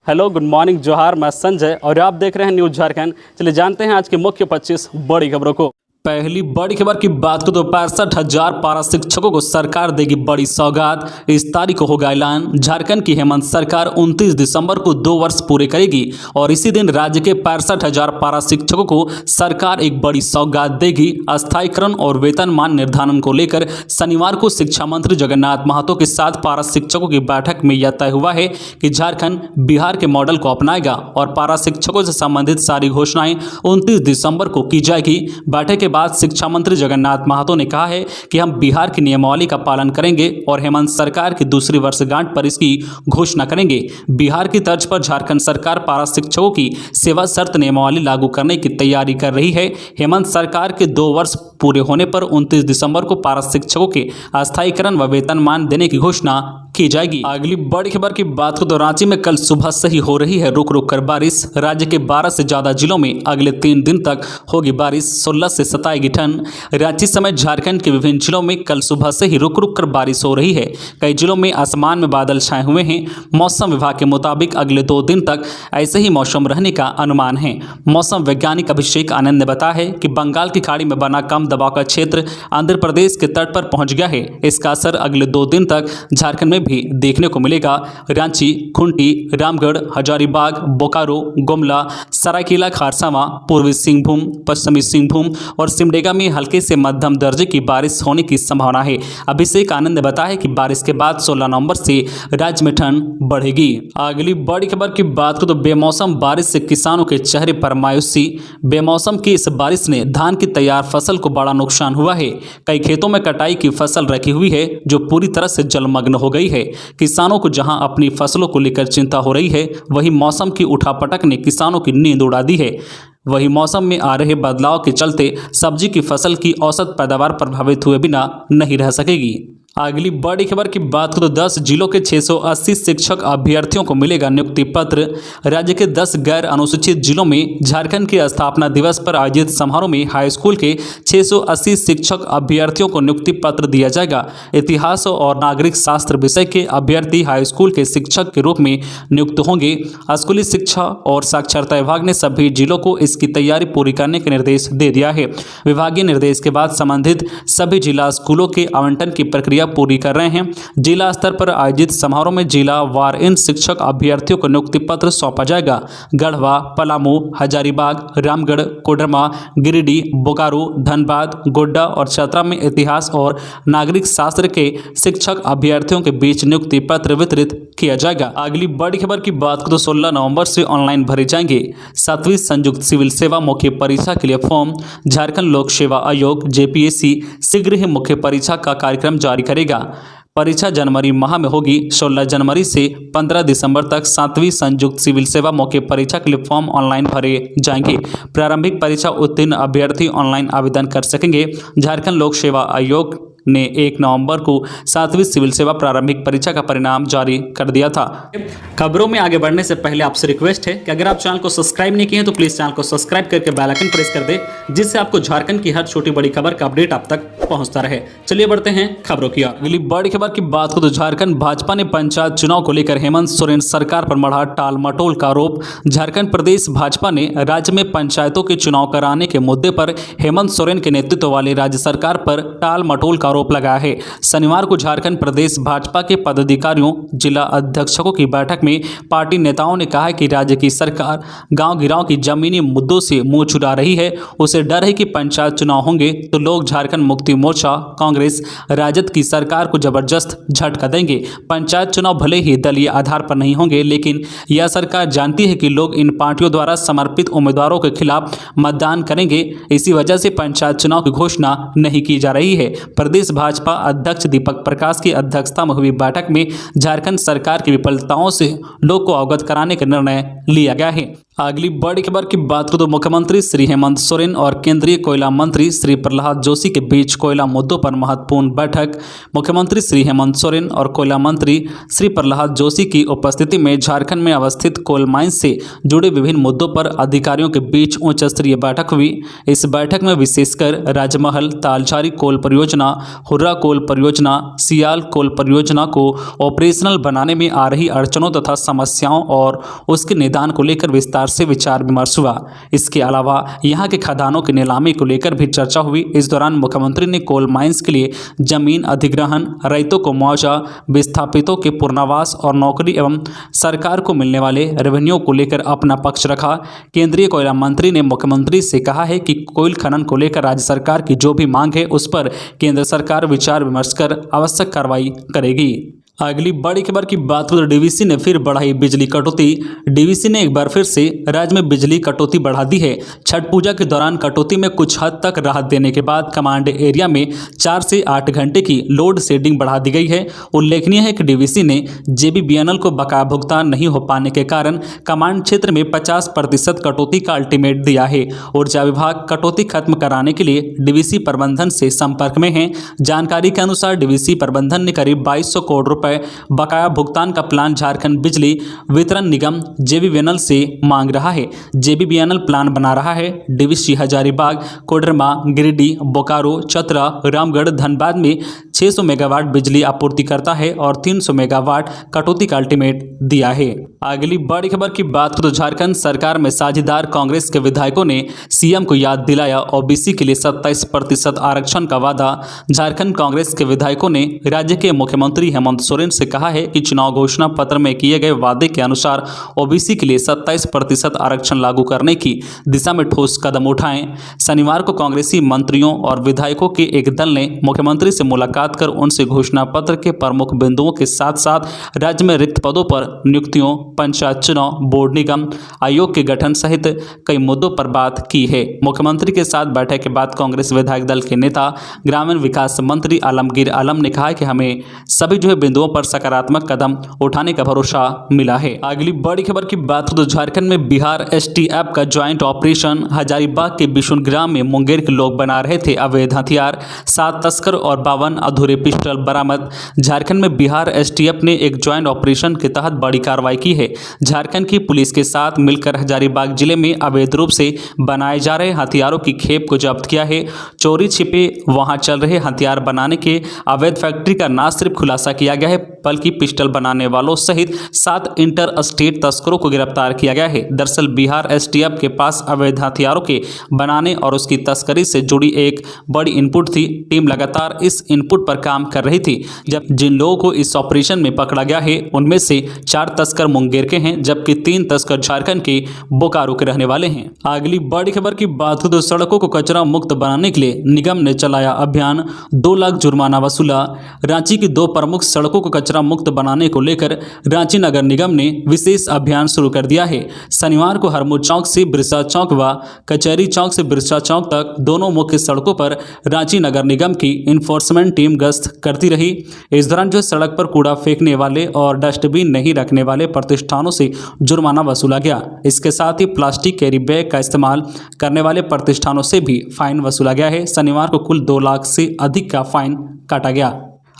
Hello, good morning, जोहार। मैं संजय और आप देख रहे हैं न्यूज़ झारखंड। चलिए जानते हैं आज की मुख्य 25 बड़ी खबरों को। पहली बड़ी खबर की बात करें तो 65,000 पारा शिक्षकों को सरकार देगी बड़ी सौगात। इस तारीख को होगा ऐलान। झारखंड की हेमंत सरकार 29 दिसंबर को 2 वर्ष पूरे करेगी और इसी दिन राज्य के 65,000 पारा शिक्षकों को सरकार एक बड़ी सौगात देगी। अस्थायीकरण और वेतनमान निर्धारण को लेकर शनिवार को शिक्षा मंत्री जगन्नाथ महतो के साथ पारा शिक्षकों की बैठक में यह तय हुआ है कि झारखंड बिहार के मॉडल को अपनाएगा और पारा शिक्षकों से संबंधित सारी घोषणाएं 29 दिसंबर को की जाएगी। बैठक के बाद शिक्षा मंत्री जगन्नाथ महतो ने कहा है कि हम बिहार की नियमावली का पालन करेंगे और हेमंत सरकार की दूसरी वर्षगांठ पर इसकी घोषणा करेंगे। बिहार की तर्ज पर झारखंड सरकार पारा शिक्षकों की सेवा शर्त नियमावली लागू करने की तैयारी कर रही है। हेमंत सरकार के 2 वर्ष पूरे होने पर 29 दिसंबर को पारा शिक्षकों के अस्थायीकरण व वेतनमान देने की घोषणा की जाएगी। अगली बड़ी खबर की बात करें तो रांची में कल सुबह से ही हो रही है रुक रुक कर बारिश। राज्य के 12 से ज्यादा जिलों में अगले 3 दिन तक होगी बारिश। 16 से सताएगी ठंड। रांची समेत झारखंड के विभिन्न जिलों में कल सुबह से ही रुक रुक कर बारिश हो रही है। कई जिलों में आसमान में बादल छाए हुए हैं। मौसम विभाग के मुताबिक अगले 2 दिन तक ऐसे ही मौसम रहने का अनुमान है। मौसम वैज्ञानिक अभिषेक आनंद ने बताया है कि बंगाल की खाड़ी में बना कम दबाव का क्षेत्र आंध्र प्रदेश के तट पर पहुंच गया है। इसका असर अगले 2 दिन तक झारखंड में भी देखने को मिलेगा। रांची, खूंटी, रामगढ़, हजारीबाग, बोकारो, गुमला, सरायकेला खरसावां, पूर्वी सिंहभूम, पश्चिमी सिंहभूम और सिमडेगा में हल्के से मध्यम दर्जे की बारिश होने की संभावना है। अभिषेक आनंद ने बताया कि बारिश के बाद 16 नवंबर से राज्य में ठंड बढ़ेगी। अगली बड़ी खबर की बात करें तो बेमौसम बारिश से किसानों के चेहरे पर मायूसी। बेमौसम की इस बारिश ने धान की तैयार फसल को बड़ा नुकसान हुआ है। कई खेतों में कटाई की फसल रखी हुई है जो पूरी तरह से जलमग्न हो गई है। किसानों को जहां अपनी फसलों को लेकर चिंता हो रही है, वहीं मौसम की उठापटक ने किसानों की नींद उड़ा दी है। वहीं मौसम में आ रहे बदलाव के चलते सब्जी की फसल की औसत पैदावार प्रभावित हुए बिना नहीं रह सकेगी। अगली बड़ी खबर की बात करें तो 10 जिलों के 680 शिक्षक अभ्यर्थियों को मिलेगा नियुक्ति पत्र। राज्य के 10 गैर अनुसूचित जिलों में झारखंड के स्थापना दिवस पर आयोजित समारोह में हाई स्कूल के 680 शिक्षक अभ्यर्थियों को नियुक्ति पत्र दिया जाएगा। इतिहास और नागरिक शास्त्र विषय के अभ्यर्थी हाई स्कूल के शिक्षक के रूप में नियुक्त होंगे। स्कूली शिक्षा और साक्षरता विभाग ने सभी जिलों को इसकी तैयारी पूरी करने के निर्देश दे दिया है। विभागीय निर्देश के बाद संबंधित सभी जिला स्कूलों के आवंटन की प्रक्रिया पूरी कर रहे हैं। जिला स्तर पर आयोजित समारोह में जिला वार इन शिक्षक अभ्यर्थियों को नियुक्ति पत्र सौंपा जाएगा। गढ़वा, पलामू, हजारीबाग, रामगढ़, कोडरमा, गिरिडीह, बोकारो, धनबाद, गोड्डा और चतरा में इतिहास और नागरिक शास्त्र के शिक्षक अभ्यर्थियों के बीच नियुक्ति पत्र वितरित किया जाएगा। अगली बड़ी खबर की बात करें तो 16 नवंबर से ऑनलाइन भरे जाएंगे 7वीं संयुक्त सिविल सेवा मुख्य परीक्षा के लिए फॉर्म। झारखंड लोक सेवा आयोग जेपीएससी शीघ्र ही मुख्य परीक्षा का कार्यक्रम जारी करेगा। परीक्षा जनवरी माह में होगी। 16 जनवरी से 15 दिसंबर तक 7वीं संयुक्त सिविल सेवा मुख्य परीक्षा के लिए फॉर्म ऑनलाइन भरे जाएंगे। प्रारंभिक परीक्षा उत्तीर्ण अभ्यर्थी ऑनलाइन आवेदन कर सकेंगे। झारखंड लोक सेवा आयोग ने 1 नवंबर को 7वीं सिविल सेवा प्रारंभिक परीक्षा का परिणाम जारी कर दिया था। खबरों में आगे बढ़ने से पहले आपसे रिक्वेस्ट है कि अगर आप चैनल को सब्सक्राइब नहीं किए हैं तो प्लीज चैनल को सब्सक्राइब करके बेल आइकन प्रेस कर दे, जिससे आपको झारखंड की हर छोटी बड़ी खबर का अपडेट आप तक पहुंचता रहे। चलिए बढ़ते हैं खबरों की ओर। अगली बड़ी खबर की बात करें तो झारखंड भाजपा ने पंचायत चुनाव को लेकर हेमंत सोरेन सरकार पर मढ़ा टाल मटोल का आरोप। झारखंड प्रदेश भाजपा ने राज्य में पंचायतों के चुनाव कराने के मुद्दे पर हेमंत सोरेन के नेतृत्व वाली राज्य सरकार पर टाल मटोल का आरोप लगाया है। शनिवार को झारखंड प्रदेश भाजपा के पदाधिकारियों, जिला अध्यक्षों की बैठक में पार्टी नेताओं ने कहा कि राज्य की सरकार गांव गिराव की जमीनी मुद्दों से मुंह छुड़ा रही है। उसे डर है कि पंचायत चुनाव होंगे तो लोग झारखंड मुक्ति मोर्चा, कांग्रेस, राजद की सरकार को जबरदस्त झटका देंगे। पंचायत चुनाव भले ही दलीय आधार पर नहीं होंगे, लेकिन यह सरकार जानती है कि लोग इन पार्टियों द्वारा समर्पित उम्मीदवारों के खिलाफ मतदान करेंगे। इसी वजह से पंचायत चुनाव की घोषणा नहीं की जा रही है। प्रदेश भाजपा अध्यक्ष दीपक प्रकाश की अध्यक्षता में हुई बैठक में झारखंड सरकार की विफलताओं से लोग को अवगत कराने का निर्णय लिया गया है। अगली बड़ी खबर की बात करें तो मुख्यमंत्री श्री हेमंत सोरेन और केंद्रीय कोयला मंत्री श्री प्रहलाद जोशी के बीच कोयला मुद्दों पर महत्वपूर्ण बैठक। मुख्यमंत्री श्री हेमंत सोरेन और कोयला मंत्री श्री प्रहलाद जोशी की उपस्थिति में झारखंड में अवस्थित कोल माइंस से जुड़े विभिन्न मुद्दों पर अधिकारियों के बीच उच्च स्तरीय बैठक हुई। इस बैठक में विशेषकर राजमहल, तालझारी कोल परियोजना, हुर्रा कोल परियोजना, सियाल कोल परियोजना को ऑपरेशनल बनाने में आ रही अड़चनों तथा समस्याओं और उसके निदान को लेकर विस्तार से विचार विमर्श हुआ। इसके अलावा यहां के खदानों की नीलामी को लेकर भी चर्चा हुई। इस दौरान मुख्यमंत्री ने कोल माइंस के लिए जमीन अधिग्रहण, रैयतों को मुआवजा, विस्थापितों के पुनर्वास और नौकरी एवं सरकार को मिलने वाले रेवेन्यू को लेकर अपना पक्ष रखा। केंद्रीय कोयला मंत्री ने मुख्यमंत्री से कहा है कि कोयल खनन को लेकर राज्य सरकार की जो भी मांग है उस पर केंद्र सरकार विचार विमर्श कर आवश्यक कार्रवाई करेगी। अगली बड़ी खबर की बात करें तो डीवीसी ने फिर बढ़ाई बिजली कटौती। डीवीसी ने एक बार फिर से राज्य में बिजली कटौती बढ़ा दी है। छठ पूजा के दौरान कटौती में कुछ हद तक राहत देने के बाद कमांड एरिया में 4 से 8 घंटे की लोड शेडिंग बढ़ा दी गई है। उल्लेखनीय है कि डीवीसी ने जेबीबीएनएल को बकाया भुगतान नहीं हो पाने के कारण कमांड क्षेत्र में 50% कटौती का अल्टीमेट दिया है। ऊर्जा विभाग कटौती खत्म कराने के लिए डीवीसी प्रबंधन से संपर्क में है। जानकारी के अनुसार डीवीसी प्रबंधन ने करीब 2200 करोड़ रुपए बकाया भुगतान का प्लान झारखंड बिजली वितरण निगम जेबीबीएनएल से मांग रहा है। जेबीबीएनएल प्लान बना रहा है। डीवीसी हजारीबाग, कोडरमा, गिरिडीह, बोकारो, चतरा, रामगढ़, धनबाद में 600 मेगावाट बिजली आपूर्ति करता है और 300 मेगावाट कटौती का अल्टीमेट दिया है। अगली बड़ी खबर की बात करें तो झारखंड सरकार में साझेदार कांग्रेस के विधायकों ने सीएम को याद दिलाया ओबीसी के लिए 27% आरक्षण का वादा। झारखंड कांग्रेस के विधायकों ने राज्य के मुख्यमंत्री हेमंत सोरेन से कहा है कि चुनाव घोषणा पत्र में किए गए वादे के अनुसार ओबीसी के लिए 27% आरक्षण लागू करने की दिशा में ठोस कदम उठाएं। शनिवार को कांग्रेसी मंत्रियों और विधायकों के एक दल ने मुख्यमंत्री से मुलाकात कर उनसे घोषणा पत्र के प्रमुख बिंदुओं के साथ साथ राज्य में रिक्त पदों पर नियुक्तियों, पंचायत चुनाव, बोर्ड निगम आयोग के गठन सहित कई मुद्दों पर बात की है। मुख्यमंत्री के साथ बैठक के बाद कांग्रेस विधायक दल के नेता ग्रामीण विकास मंत्री आलमगीर आलम ने कहा कि हमें सभी बिंदुओं पर सकारात्मक कदम उठाने का भरोसा मिला है। अगली बड़ी खबर की बात तो झारखंड में बिहार एसटीएफ का ज्वाइंट ऑपरेशन। हजारीबाग के बिशुन ग्राम में मुंगेर के लोग बना रहे थे अवैध हथियार, 7 तस्कर और 52 अधूरे पिस्टल बरामद। झारखंड में बिहार एसटीएफ ने एक ज्वाइंट ऑपरेशन के तहत बड़ी कार्रवाई की है। झारखंड की पुलिस के साथ मिलकर हजारीबाग जिले में अवैध रूप से बनाए जा रहे हथियारों की खेप को जब्त किया है। चोरी छिपे वहां चल रहे हथियार बनाने के अवैध फैक्ट्री का न सिर्फ खुलासा किया गया है बल्कि पिस्टल बनाने वालों सहित 7 इंटर स्टेट तस्करों को गिरफ्तार किया गया है। दरअसल बिहार एसटीएफ के पास अवैध हथियारों के बनाने और उसकी तस्करी से जुड़ी एक बड़ी इनपुट थी। टीम लगातार इस इनपुट पर काम कर रही थी। जब जिन लोगों को इस ऑपरेशन में पकड़ा गया है उनमें से 4 तस्कर मुंगेर के हैं जबकि 3 तस्कर झारखंड के बोकारो के रहने वाले हैं। अगली बड़ी खबर की बात हो तो सड़कों को कचरा मुक्त बनाने के लिए निगम ने चलाया अभियान, 2 लाख जुर्माना वसूला। रांची की 2 प्रमुख सड़कों को कचरा मुक्त बनाने को लेकर रांची नगर निगम ने विशेष अभियान शुरू कर दिया है। शनिवार को हरमू चौक से बिरसा चौक व कचहरी चौक से बिरसा चौक तक दोनों मुख्य सड़कों पर रांची नगर निगम की इन्फोर्समेंट टीम गश्त करती रही। इस दौरान सड़क पर कूड़ा फेंकने वाले और डस्टबिन नहीं रखने वाले प्रतिष्ठानों से जुर्माना वसूला गया। इसके साथ ही प्लास्टिक कैरी बैग का इस्तेमाल करने वाले प्रतिष्ठानों से भी फाइन वसूला गया है। शनिवार को कुल 2 लाख से अधिक का फाइन काटा गया।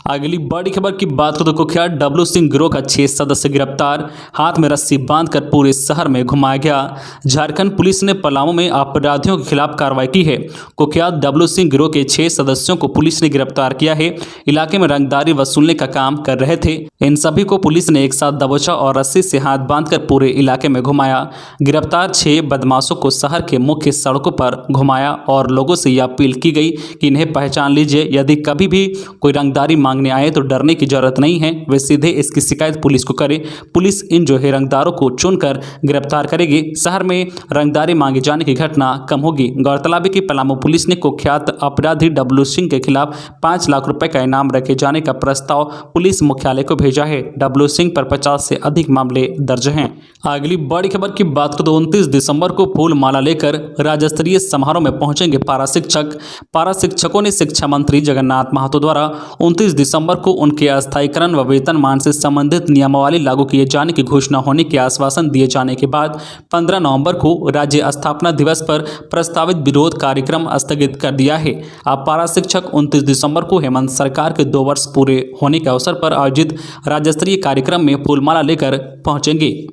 अगली बड़ी खबर की बात करें तो कुख्यात डब्लू सिंह गिरोह का 6 सदस्य गिरफ्तार, हाथ में रस्सी बांधकर पूरे शहर में घुमाया गया। झारखंड पुलिस ने पलामू में अपराधियों के खिलाफ कार्रवाई की है। कुख्यात डब्लू सिंह गिरोह के 6 सदस्यों को पुलिस ने गिरफ्तार किया है। इलाके में रंगदारी वसूलने का काम कर रहे थे। इन सभी को पुलिस ने एक साथ दबोचा और रस्सी से हाथ बांधकर पूरे इलाके में घुमाया। गिरफ्तार 6 बदमाशों को शहर के मुख्य सड़कों पर घुमाया और लोगों से यह अपील की गई कि इन्हें पहचान लीजिए, यदि कभी भी कोई रंगदारी मांगने आए तो डरने की जरूरत नहीं है, वे सीधे इसकी शिकायत पुलिस को करें। पुलिस इन रंगदारों को चुनकर गिरफ्तार करेगी। शहर में रंगदारी मांगे जाने की घटना कम होगी। गौरतलब है कि पलामू पुलिस ने कुख्यात अपराधी डब्लू सिंह के खिलाफ 5 लाख रुपए का इनाम रखे जाने का प्रस्ताव पुलिस मुख्यालय को भेजा है। डब्लू सिंह पर 50 से अधिक मामले दर्ज हैं। अगली बड़ी खबर की बात करें तो 29 दिसंबर को फूल माला लेकर राज्य स्तरीय समारोह में पहुंचेंगे पारा शिक्षक। पारा शिक्षकों ने शिक्षा मंत्री जगन्नाथ महतो द्वारा 29 दिसंबर को उनके अस्थायीकरण व वेतनमान से संबंधित नियमावली लागू किए जाने की घोषणा होने के आश्वासन दिए जाने के बाद 15 नवंबर को राज्य स्थापना दिवस पर प्रस्तावित विरोध कार्यक्रम स्थगित कर दिया है। अब पारा शिक्षक 29 दिसंबर को हेमंत सरकार के 2 वर्ष पूरे होने के अवसर पर आयोजित राज्य स्तरीय कार्यक्रम में फूलमाला लेकर पहुंचेंगे।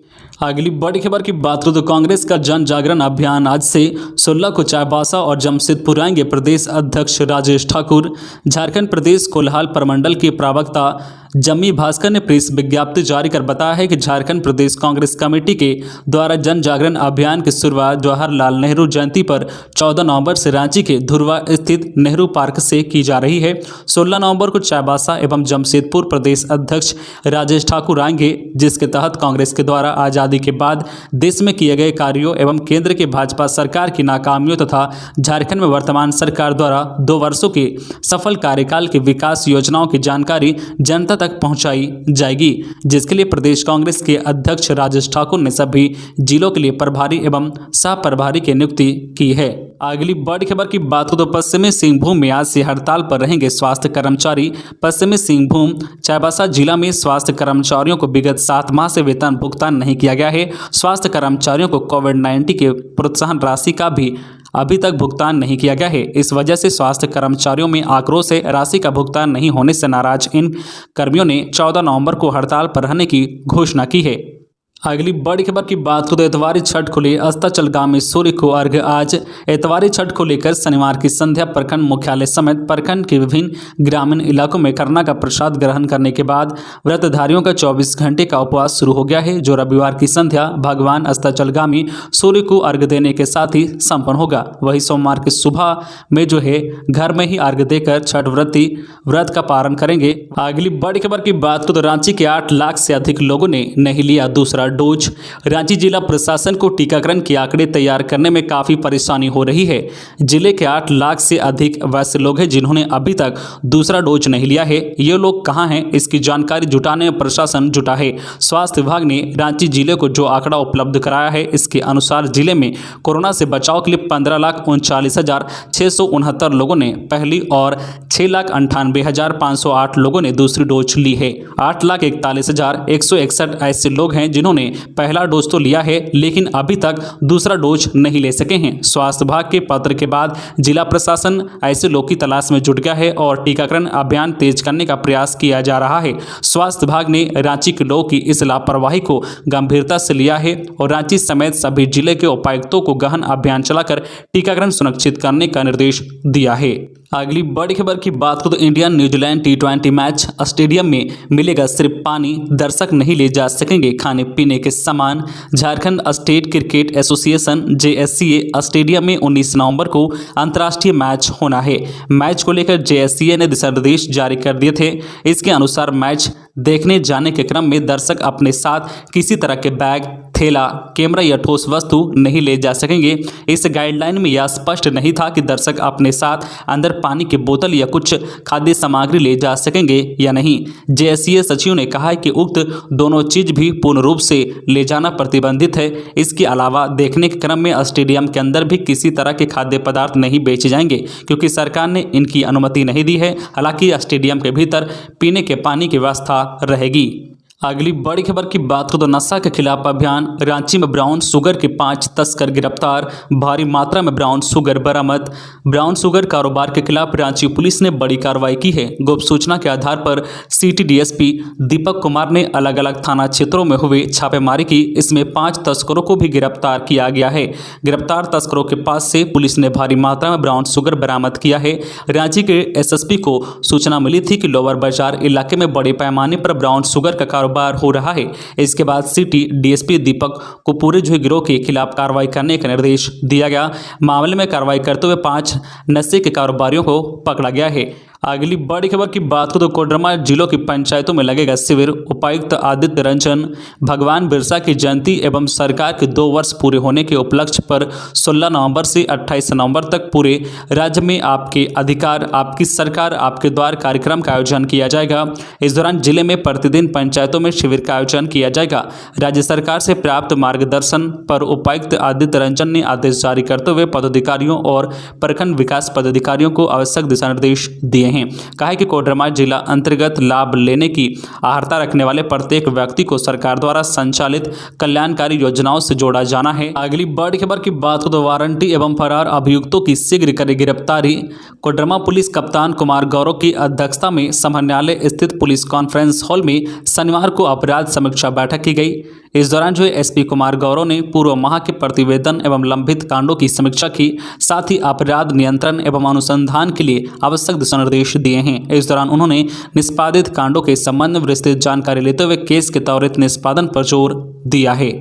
अगली बड़ी खबर की बात करें तो कांग्रेस का जन जागरण अभियान आज से 16 को चाईबासा और जमशेदपुर आएंगे। प्रदेश अध्यक्ष राजेश ठाकुर। झारखंड प्रदेश कोल्हाल प्रमंडल के प्रवक्ता जम्मी भास्कर ने प्रेस विज्ञप्ति जारी कर बताया है कि झारखंड प्रदेश कांग्रेस कमेटी के द्वारा जन जागरण अभियान की शुरुआत जवाहरलाल नेहरू जयंती पर 14 नवंबर से रांची के धुरवा स्थित नेहरू पार्क से की जा रही है। 16 नवंबर को चाईबासा एवं जमशेदपुर प्रदेश अध्यक्ष राजेश ठाकुर आएंगे, जिसके तहत कांग्रेस के द्वारा आज़ादी के बाद देश में किए गए कार्यों एवं केंद्र के भाजपा सरकार की नाकामियों तथा झारखंड में वर्तमान सरकार द्वारा 2 वर्षों के सफल कार्यकाल की विकास योजनाओं की जानकारी जनता तक पहुंचाई जाएगी, जिसके लिए प्रदेश कांग्रेस के अध्यक्ष राजेश ठाकुर ने सभी जिलों के लिए प्रभारी एवं सह प्रभारी की नियुक्ति की है। अगली बड़ी खबर की बात हो तो पश्चिमी सिंहभूम में आज से हड़ताल पर रहेंगे स्वास्थ्य कर्मचारी। पश्चिमी सिंहभूम चाईबासा जिला में स्वास्थ्य कर्मचारियों को विगत 7 माह से वेतन भुगतान नहीं किया गया है। स्वास्थ्य कर्मचारियों को कोविड-19 के प्रोत्साहन राशि का भी अभी तक भुगतान नहीं किया गया है। इस वजह से स्वास्थ्य कर्मचारियों में आक्रोश है। राशि का भुगतान नहीं होने से नाराज इन कर्मियों ने 14 नवंबर को हड़ताल पर रहने की घोषणा की है। अगली बड़ी खबर की बात करें तो एतवारी छठ को ले अस्ताचलगांव में सूर्य को अर्घ्य। आज एतवारी छठ को लेकर शनिवार की संध्या प्रखंड मुख्यालय समेत प्रखंड के विभिन्न ग्रामीण इलाकों में खरना का प्रसाद ग्रहण करने के बाद व्रतधारियों का 24 घंटे का उपवास शुरू हो गया है, जो रविवार की संध्या भगवान अस्ताचलगामी सूर्य को अर्घ्य देने के साथ ही संपन्न होगा। वही सोमवार की सुबह में जो है घर में ही अर्घ्य देकर छठ व्रती व्रत का पारण करेंगे। अगली बड़ी खबर की बात करें तो रांची के 8 लाख से अधिक लोगों ने नहीं लिया दूसरा डोज। रांची जिला प्रशासन को टीकाकरण के आंकड़े तैयार करने में काफी परेशानी हो रही है। जिले के 8 लाख से अधिक वैसे लोग हैं जिन्होंने अभी तक दूसरा डोज नहीं लिया है। ये लोग कहां हैं, इसकी जानकारी जुटाने में प्रशासन जुटा है। स्वास्थ्य विभाग ने रांची जिले को जो आंकड़ा उपलब्ध कराया है, इसके अनुसार जिले में कोरोना से बचाव के लिए 15,39,669 लोगों ने पहली और 6,98,508 लोगों ने दूसरी डोज ली है। 8,41,161 ऐसे लोग हैं जिन्होंने पहला डोज तो लिया है लेकिन अभी तक दूसरा डोज नहीं ले सके हैं। स्वास्थ्य विभाग के पत्र के बाद जिला प्रशासन ऐसे लोग की तलाश में जुट गया है और टीकाकरण अभियान तेज करने का प्रयास किया जा रहा है। स्वास्थ्य विभाग ने रांची के लोगों की इस लापरवाही को गंभीरता से लिया है और रांची समेत सभी जिले के उपायुक्तों को गहन अभियान चलाकर टीकाकरण सुनिश्चित करने का निर्देश दिया है। अगली बड़ी खबर की बात करें तो India New Zealand T20 match. Stadium में मिलेगा सिर्फ पानी, दर्शक नहीं ले जा सकेंगे खाने पीने के सामान। Jharkhand state cricket association JSCA stadium में 19 नवंबर को अंतर्राष्ट्रीय मैच होना है। मैच को लेकर JSCA ने दिशा निर्देश जारी कर दिए थे। इसके अनुसार मैच देखने जाने के क्रम में दर्शक अपने साथ किसी तरह के बैग, थैला, कैमरा या ठोस वस्तु नहीं ले जा सकेंगे। इस गाइडलाइन में यह स्पष्ट नहीं था कि दर्शक अपने साथ अंदर पानी की बोतल या कुछ खाद्य सामग्री ले जा सकेंगे या नहीं। JSCA सचिव ने कहा है कि उक्त दोनों चीज भी पूर्ण रूप से ले जाना प्रतिबंधित है। इसके अलावा देखने के क्रम में स्टेडियम के अंदर भी किसी तरह के खाद्य पदार्थ नहीं बेचे जाएंगे, क्योंकि सरकार ने इनकी अनुमति नहीं दी है। हालांकि स्टेडियम के भीतर पीने के पानी की व्यवस्था रहेगी। अगली बड़ी खबर की बात करें तो नशा के खिलाफ अभियान। रांची में ब्राउन शुगर के 5 तस्कर गिरफ्तार। भारी मात्रा में ब्राउन शुगर बरामद। ब्राउन शुगर कारोबार के खिलाफ रांची पुलिस ने बड़ी कार्रवाई की है। गुप्त सूचना के आधार पर सिटी DSP दीपक कुमार ने अलग अलग थाना क्षेत्रों में हुए छापेमारी की। इसमें 5 तस्करों को भी गिरफ्तार किया गया है। गिरफ्तार तस्करों के पास से पुलिस ने भारी मात्रा में ब्राउन शुगर बरामद किया है। रांची के SSP को सूचना मिली थी कि लोअर बाजार इलाके में बड़े पैमाने पर ब्राउन शुगर का कारोबार हो रहा है। इसके बाद सिटी DSP दीपक को पूरे जो गिरोह के खिलाफ कार्रवाई करने का निर्देश दिया गया। मामले में कार्रवाई करते हुए 5 नशे के कारोबारियों को पकड़ा गया है। अगली बड़ी खबर की बात करें तो कोडरमा जिलों की पंचायतों में लगेगा शिविर। उपायुक्त आदित्य रंजन भगवान बिरसा की जयंती एवं सरकार के 2 वर्ष पूरे होने के उपलक्ष्य पर 16 नवंबर से 28 नवंबर तक पूरे राज्य में आपके अधिकार आपकी सरकार आपके द्वार कार्यक्रम का आयोजन किया जाएगा। इस दौरान जिले में प्रतिदिन पंचायतों में शिविर का आयोजन किया जाएगा। राज्य सरकार से प्राप्त मार्गदर्शन पर उपायुक्त आदित्य रंजन ने आदेश जारी करते हुए पदाधिकारियों और प्रखंड विकास पदाधिकारियों को आवश्यक दिशा निर्देश दिए हैं। हैं। कहा है कि कोडरमा जिला अंतर्गत लाभ लेने की आहारता रखने वाले प्रत्येक व्यक्ति को सरकार द्वारा संचालित कल्याणकारी योजनाओं से जोड़ा जाना है। अगली बड़ी खबर की बात हो तो वारंटी एवं फरार अभियुक्तों की शीघ्र करे गिरफ्तारी। कोडरमा पुलिस कप्तान कुमार गौरव की अध्यक्षता में समाहरणालय स्थित पुलिस कॉन्फ्रेंस हॉल में शनिवार को अपराध समीक्षा बैठक की गई। इस दौरान जो एसपी कुमार गौरव ने पूर्व माह के प्रतिवेदन एवं लंबित कांडों की समीक्षा की, साथ ही अपराध नियंत्रण एवं अनुसंधान के लिए आवश्यक दिशा निर्देश दिए हैं। इस दौरान उन्होंने निष्पादित कांडों के संबंध में विस्तृत जानकारी लेते हुए केस के त्वरित निष्पादन पर जोर दिया है।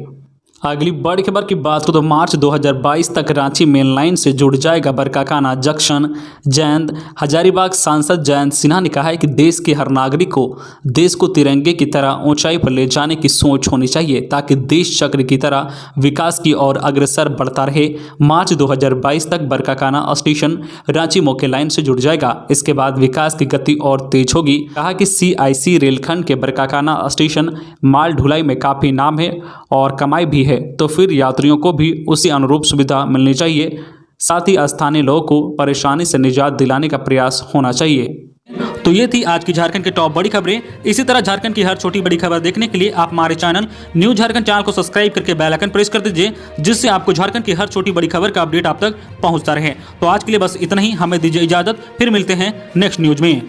अगली बड़ी खबर की बात हो तो मार्च 2022 तक रांची मेन लाइन से जुड़ जाएगा बरकाकाना जंक्शन। जयंत हजारीबाग सांसद जयंत सिन्हा ने कहा है कि देश के हर नागरिक को देश को तिरंगे की तरह ऊंचाई पर ले जाने की सोच होनी चाहिए ताकि देश चक्र की तरह विकास की ओर अग्रसर बढ़ता रहे। मार्च 2022 तक बरकाकाना स्टेशन रांची मुख्य लाइन से जुड़ जाएगा। इसके बाद विकास की गति और तेज होगी। कहा कि CIC रेलखंड के बरकाकाना स्टेशन माल ढुलाई में काफ़ी नाम है और कमाई भी है, तो फिर यात्रियों को भी उसी अनुरूप सुविधा मिलनी चाहिए। साथ ही स्थानीय लोगों को परेशानी से निजात दिलाने का प्रयास होना चाहिए। तो ये थी आज की झारखंड की टॉप बड़ी खबरें। इसी तरह झारखंड की हर छोटी बड़ी खबर देखने के लिए आप हमारे चैनल न्यूज झारखंड चैनल को सब्सक्राइब करके बेल आइकन प्रेस कर दीजिए, जिससे आपको झारखंड की हर छोटी बड़ी खबर का अपडेट आप तक पहुंचता रहे। तो आज के लिए बस इतना ही, हमें दीजिए इजाजत, फिर मिलते हैं नेक्स्ट न्यूज में।